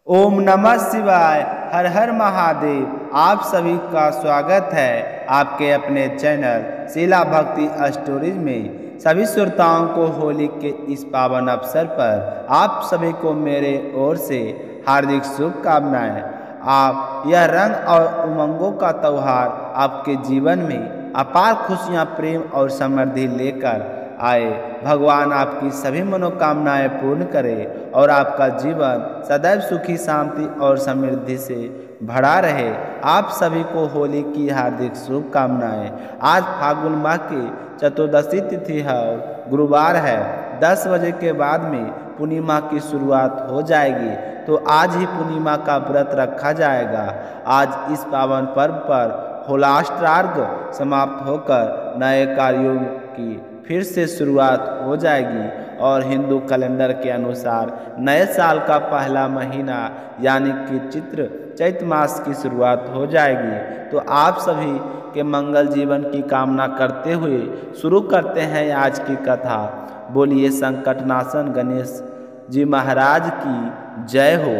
ओम नमः शिवाय। हर हर महादेव। आप सभी का स्वागत है आपके अपने चैनल शीला भक्ति स्टोरीज में। सभी श्रोताओं को होली के इस पावन अवसर पर आप सभी को मेरे ओर से हार्दिक शुभकामनाएं। आप यह रंग और उमंगों का त्यौहार आपके जीवन में अपार खुशियां, प्रेम और समृद्धि लेकर आए। भगवान आपकी सभी मनोकामनाएं पूर्ण करे और आपका जीवन सदैव सुखी, शांति और समृद्धि से भरा रहे। आप सभी को होली की हार्दिक शुभकामनाएं। आज फागुन माह की चतुर्दशी तिथि है और गुरुवार है। 10 बजे के बाद में पूर्णिमा की शुरुआत हो जाएगी, तो आज ही पूर्णिमा का व्रत रखा जाएगा। आज इस पावन पर्व पर होलाष्टार्घ समाप्त होकर नए कार्यों की फिर से शुरुआत हो जाएगी और हिंदू कैलेंडर के अनुसार नए साल का पहला महीना यानी कि चैत्र मास की शुरुआत हो जाएगी। तो आप सभी के मंगल जीवन की कामना करते हुए शुरू करते हैं आज की कथा। बोलिए संकटनाशन गणेश जी महाराज की जय हो।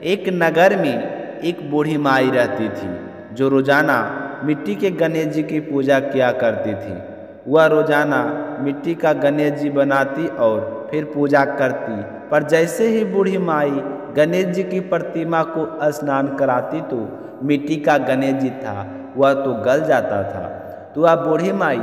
एक नगर में एक बूढ़ी माई रहती थी जो रोजाना मिट्टी के गणेश जी की पूजा किया करती थी। वह रोजाना मिट्टी का गणेश जी बनाती और फिर पूजा करती, पर जैसे ही बूढ़ी माई गणेश जी की प्रतिमा को स्नान कराती तो मिट्टी का गणेश जी था वह तो गल जाता था। तो वह बूढ़ी माई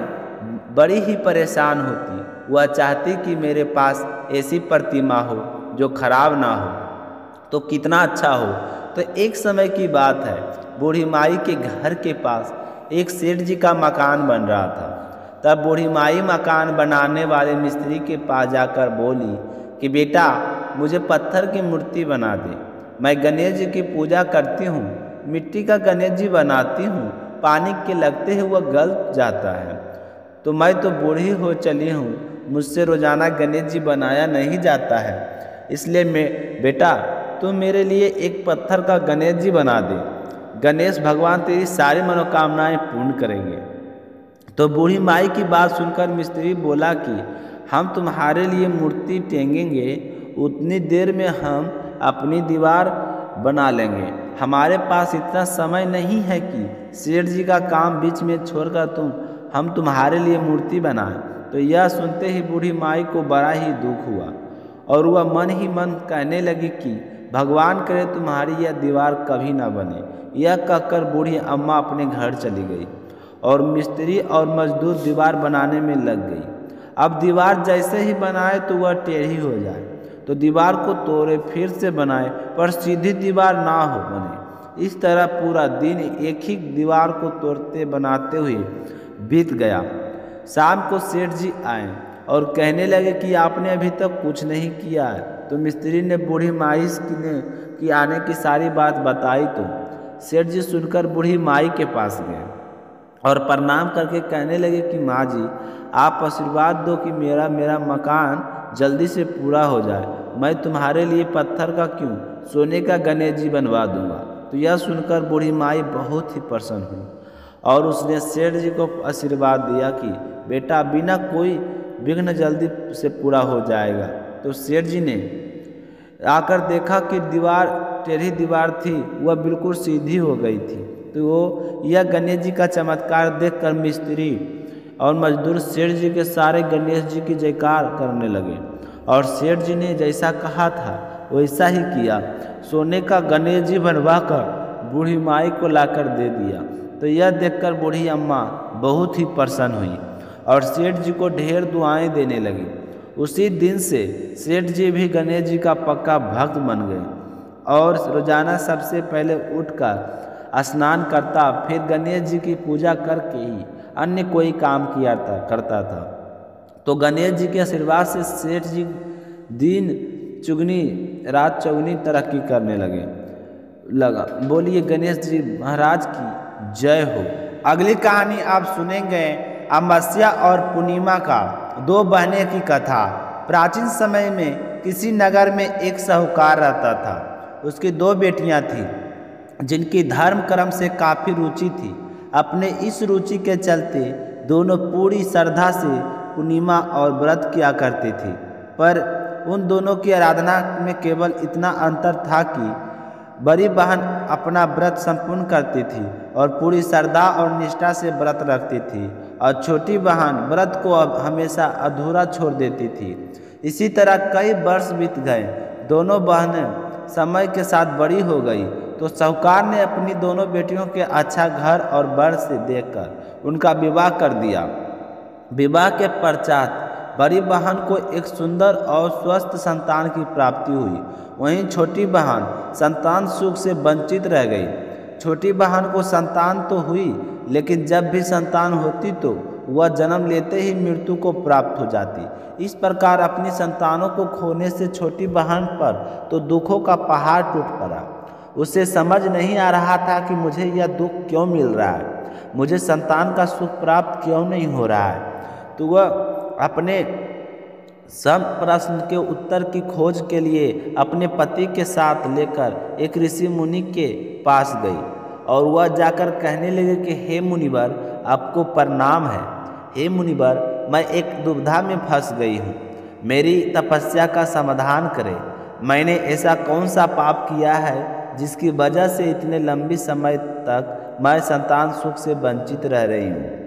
बड़ी ही परेशान होती। वह चाहती कि मेरे पास ऐसी प्रतिमा हो जो खराब ना हो तो कितना अच्छा हो। तो एक समय की बात है, बूढ़ी माई के घर के पास एक सेठ जी का मकान बन रहा था। तब बूढ़ी माई मकान बनाने वाले मिस्त्री के पास जाकर बोली कि बेटा, मुझे पत्थर की मूर्ति बना दे। मैं गणेश जी की पूजा करती हूँ, मिट्टी का गणेश जी बनाती हूँ, पानी के लगते ही वह गल जाता है। तो मैं तो बूढ़ी हो चली हूँ, मुझसे रोजाना गणेश जी बनाया नहीं जाता है, इसलिए बेटा तुम मेरे लिए एक पत्थर का गणेश जी बना दे। गणेश भगवान तेरी सारी मनोकामनाएं पूर्ण करेंगे। तो बूढ़ी माई की बात सुनकर मिस्त्री बोला कि हम तुम्हारे लिए मूर्ति टेंगेंगे, उतनी देर में हम अपनी दीवार बना लेंगे। हमारे पास इतना समय नहीं है कि सेठ जी का काम बीच में छोड़कर हम तुम्हारे लिए मूर्ति बनाएं। तो यह सुनते ही बूढ़ी माई को बड़ा ही दुख हुआ और वह मन ही मन कहने लगी कि भगवान करे तुम्हारी यह दीवार कभी ना बने। यह कहकर बूढ़ी अम्मा अपने घर चली गई और मिस्त्री और मजदूर दीवार बनाने में लग गई। अब दीवार जैसे ही बनाए तो वह टेढ़ी हो जाए, तो दीवार को तोड़े फिर से बनाए पर सीधी दीवार ना हो बने। इस तरह पूरा दिन एक ही दीवार को तोड़ते बनाते हुए बीत गया। शाम को सेठ जी आए और कहने लगे कि आपने अभी तक कुछ नहीं किया है। तो मिस्त्री ने बूढ़ी माई की आने की सारी बात बताई। तो सेठ जी सुनकर बूढ़ी माई के पास गए और प्रणाम करके कहने लगे कि माँ जी, आप आशीर्वाद दो कि मेरा मकान जल्दी से पूरा हो जाए। मैं तुम्हारे लिए पत्थर का क्यों, सोने का गणेश जी बनवा दूंगा। तो यह सुनकर बूढ़ी माई बहुत ही प्रसन्न हुई और उसने सेठ जी को आशीर्वाद दिया कि बेटा बिना कोई विघ्न जल्दी से पूरा हो जाएगा। तो सेठ जी ने आकर देखा कि टेढ़ी दीवार थी वह बिल्कुल सीधी हो गई थी। तो यह गणेश जी का चमत्कार देखकर मिस्त्री और मजदूर सेठ जी के सारे गणेश जी की जयकार करने लगे और सेठ जी ने जैसा कहा था वैसा ही किया। सोने का गणेश जी बनवाकर बूढ़ी माई को लाकर दे दिया। तो यह देखकर बूढ़ी अम्मा बहुत ही प्रसन्न हुई और सेठ जी को ढेर दुआएं देने लगी। उसी दिन से सेठ जी भी गणेश जी का पक्का भक्त बन गए और रोजाना सबसे पहले उठकर स्नान करता, फिर गणेश जी की पूजा करके ही अन्य कोई काम करता था। तो गणेश जी के आशीर्वाद से सेठ जी दिन चुगनी रात चौगनी तरक्की करने लगा। बोलिए गणेश जी महाराज की जय हो। अगली कहानी आप सुनेंगे अमावस्या और पूर्णिमा का दो बहनें की कथा। प्राचीन समय में किसी नगर में एक साहूकार रहता था। उसकी दो बेटियां थीं जिनकी धर्म कर्म से काफ़ी रुचि थी। अपने इस रुचि के चलते दोनों पूरी श्रद्धा से पूर्णिमा और व्रत किया करती थी, पर उन दोनों की आराधना में केवल इतना अंतर था कि बड़ी बहन अपना व्रत संपूर्ण करती थी और पूरी श्रद्धा और निष्ठा से व्रत रखती थी और छोटी बहन व्रत को अब हमेशा अधूरा छोड़ देती थी। इसी तरह कई वर्ष बीत गए। दोनों बहनें समय के साथ बड़ी हो गई तो साहूकार ने अपनी दोनों बेटियों के अच्छा घर और बर से देखकर उनका विवाह कर दिया। विवाह के पश्चात बड़ी बहन को एक सुंदर और स्वस्थ संतान की प्राप्ति हुई। वहीं छोटी बहन संतान सुख से वंचित रह गई। छोटी बहन को संतान तो हुई, लेकिन जब भी संतान होती तो वह जन्म लेते ही मृत्यु को प्राप्त हो जाती। इस प्रकार अपनी संतानों को खोने से छोटी बहन पर तो दुखों का पहाड़ टूट पड़ा। उसे समझ नहीं आ रहा था कि मुझे यह दुख क्यों मिल रहा है, मुझे संतान का सुख प्राप्त क्यों नहीं हो रहा है। तो वह अपने सब प्रश्न के उत्तर की खोज के लिए अपने पति के साथ लेकर एक ऋषि मुनि के पास गई और वह जाकर कहने लगे कि हे मुनिवर, आपको प्रणाम है। हे मुनिवर, मैं एक दुविधा में फंस गई हूँ, मेरी तपस्या का समाधान करें। मैंने ऐसा कौन सा पाप किया है जिसकी वजह से इतने लंबी समय तक मैं संतान सुख से वंचित रह रही हूँ।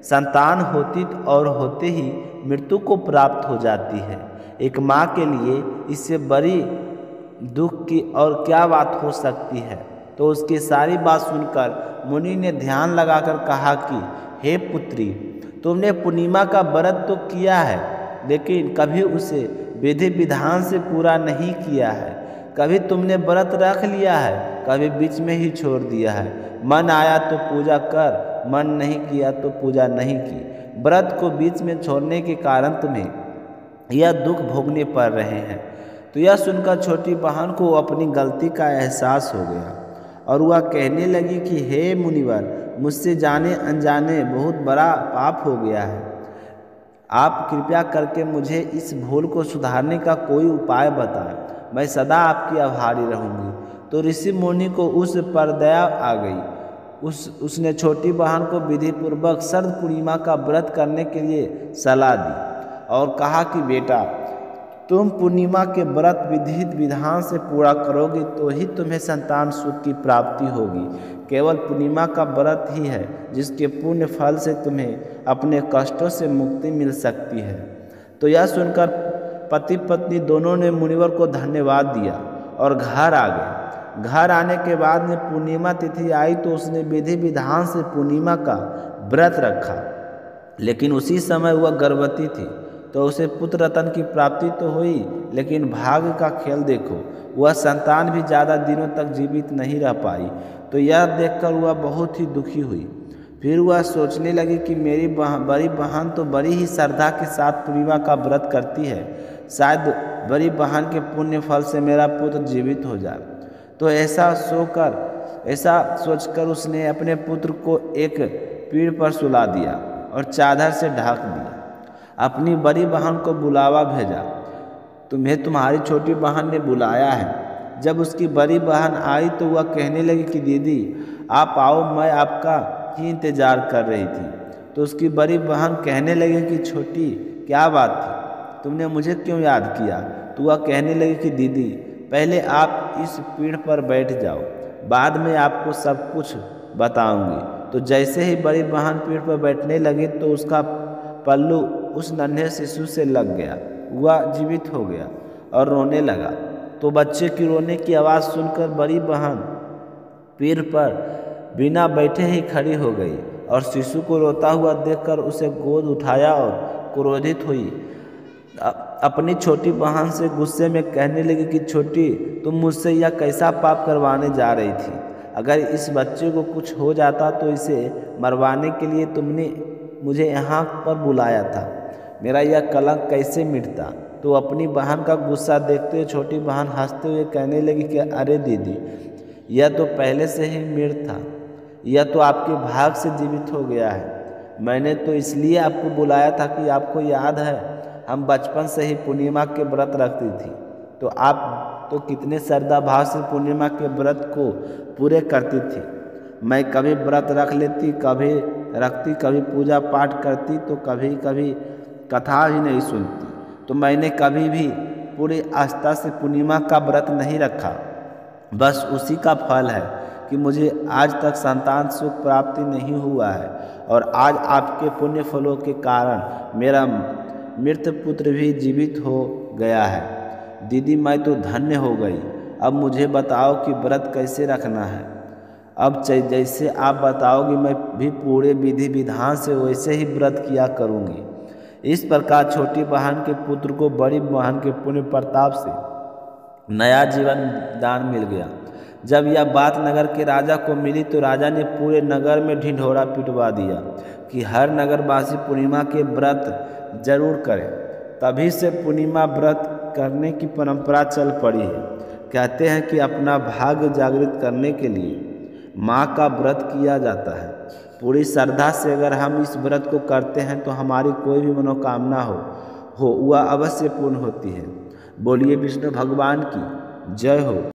संतान होती और होते ही मृत्यु को प्राप्त हो जाती है। एक माँ के लिए इससे बड़ी दुख की और क्या बात हो सकती है। तो उसकी सारी बात सुनकर मुनि ने ध्यान लगाकर कहा कि हे पुत्री, तुमने पूर्णिमा का व्रत तो किया है, लेकिन कभी उसे विधि विधान से पूरा नहीं किया है। कभी तुमने व्रत रख लिया है, कभी बीच में ही छोड़ दिया है। मन आया तो पूजा कर, मन नहीं किया तो पूजा नहीं की। व्रत को बीच में छोड़ने के कारण तुम्हें यह दुख भोगने पड़ रहे हैं। तो यह सुनकर छोटी बहन को अपनी गलती का एहसास हो गया और वह कहने लगी कि हे मुनिवर, मुझसे जाने अनजाने बहुत बड़ा पाप हो गया है। आप कृपया करके मुझे इस भूल को सुधारने का कोई उपाय बताएं, मैं सदा आपकी आभारी रहूँगी। तो ऋषि मुनि को उस पर दया आ गई। उसने छोटी बहन को विधि पूर्वक शरद पूर्णिमा का व्रत करने के लिए सलाह दी और कहा कि बेटा, तुम पूर्णिमा के व्रत विधि विधान से पूरा करोगे तो ही तुम्हें संतान सुख की प्राप्ति होगी। केवल पूर्णिमा का व्रत ही है जिसके पुण्य फल से तुम्हें अपने कष्टों से मुक्ति मिल सकती है। तो यह सुनकर पति पत्नी दोनों ने मुनिवर को धन्यवाद दिया और घर आ गए। घर आने के बाद में पूर्णिमा तिथि आई तो उसने विधि विधान से पूर्णिमा का व्रत रखा, लेकिन उसी समय वह गर्भवती थी। तो उसे पुत्र रत्न की प्राप्ति तो हुई, लेकिन भाग्य का खेल देखो, वह संतान भी ज़्यादा दिनों तक जीवित नहीं रह पाई। तो यह देखकर वह बहुत ही दुखी हुई। फिर वह सोचने लगी कि मेरी बड़ी बहन तो बड़ी ही श्रद्धा के साथ पूर्णिमा का व्रत करती है, शायद बड़ी बहन के पुण्य फल से मेरा पुत्र जीवित हो जाए। तो ऐसा सोचकर उसने अपने पुत्र को एक पेड़ पर सुला दिया और चादर से ढक दिया। अपनी बड़ी बहन को बुलावा भेजा। तुम्हें तुम्हारी छोटी बहन ने बुलाया है। जब उसकी बड़ी बहन आई तो वह कहने लगी कि दीदी आप आओ, मैं आपका ही इंतज़ार कर रही थी। तो उसकी बड़ी बहन कहने लगी कि छोटी क्या बात थी, तुमने मुझे क्यों याद किया। तो वह कहने लगी कि दीदी पहले आप इस पेड़ पर बैठ जाओ, बाद में आपको सब कुछ बताऊंगी। तो जैसे ही बड़ी बहन पेड़ पर बैठने लगी तो उसका पल्लू उस नन्हे शिशु से लग गया। वह जीवित हो गया और रोने लगा। तो बच्चे की रोने की आवाज़ सुनकर बड़ी बहन पेड़ पर बिना बैठे ही खड़ी हो गई और शिशु को रोता हुआ देखकर उसे गोद उठाया और क्रोधित हुई। अपनी छोटी बहन से गुस्से में कहने लगी कि छोटी, तुम मुझसे यह कैसा पाप करवाने जा रही थी। अगर इस बच्चे को कुछ हो जाता तो इसे मरवाने के लिए तुमने मुझे यहाँ पर बुलाया था। मेरा यह कलंक कैसे मिटता। तो अपनी बहन का गुस्सा देखते हुए छोटी बहन हंसते हुए कहने लगी कि अरे दीदी, यह तो पहले से ही मृत था, यह तो आपके भाग से जीवित हो गया है। मैंने तो इसलिए आपको बुलाया था कि आपको याद है हम बचपन से ही पूर्णिमा के व्रत रखती थी। तो आप तो कितने श्रद्धा भाव से पूर्णिमा के व्रत को पूरे करती थी। मैं कभी व्रत रख लेती, कभी रखती, कभी पूजा पाठ करती, तो कभी कभी कथा ही नहीं सुनती। तो मैंने कभी भी पूरी आस्था से पूर्णिमा का व्रत नहीं रखा। बस उसी का फल है कि मुझे आज तक संतान सुख प्राप्ति नहीं हुआ है, और आज आपके पुण्य फलों के कारण मेरा मृत पुत्र भी जीवित हो गया है। दीदी मैं तो धन्य हो गई। अब मुझे बताओ कि व्रत कैसे रखना है। अब जैसे आप बताओगे मैं भी पूरे विधि विधान से वैसे ही व्रत किया करूँगी। इस प्रकार छोटी बहन के पुत्र को बड़ी बहन के पुण्य प्रताप से नया जीवन दान मिल गया। जब यह बात नगर के राजा को मिली तो राजा ने पूरे नगर में ढिंढोरा पिटवा दिया कि हर नगरवासी पूर्णिमा के व्रत जरूर करें। तभी से पूर्णिमा व्रत करने की परंपरा चल पड़ी है। कहते हैं कि अपना भाग्य जागृत करने के लिए माँ का व्रत किया जाता है। पूरी श्रद्धा से अगर हम इस व्रत को करते हैं तो हमारी कोई भी मनोकामना हो वह अवश्य पूर्ण होती है। बोलिए विष्णु भगवान की जय हो।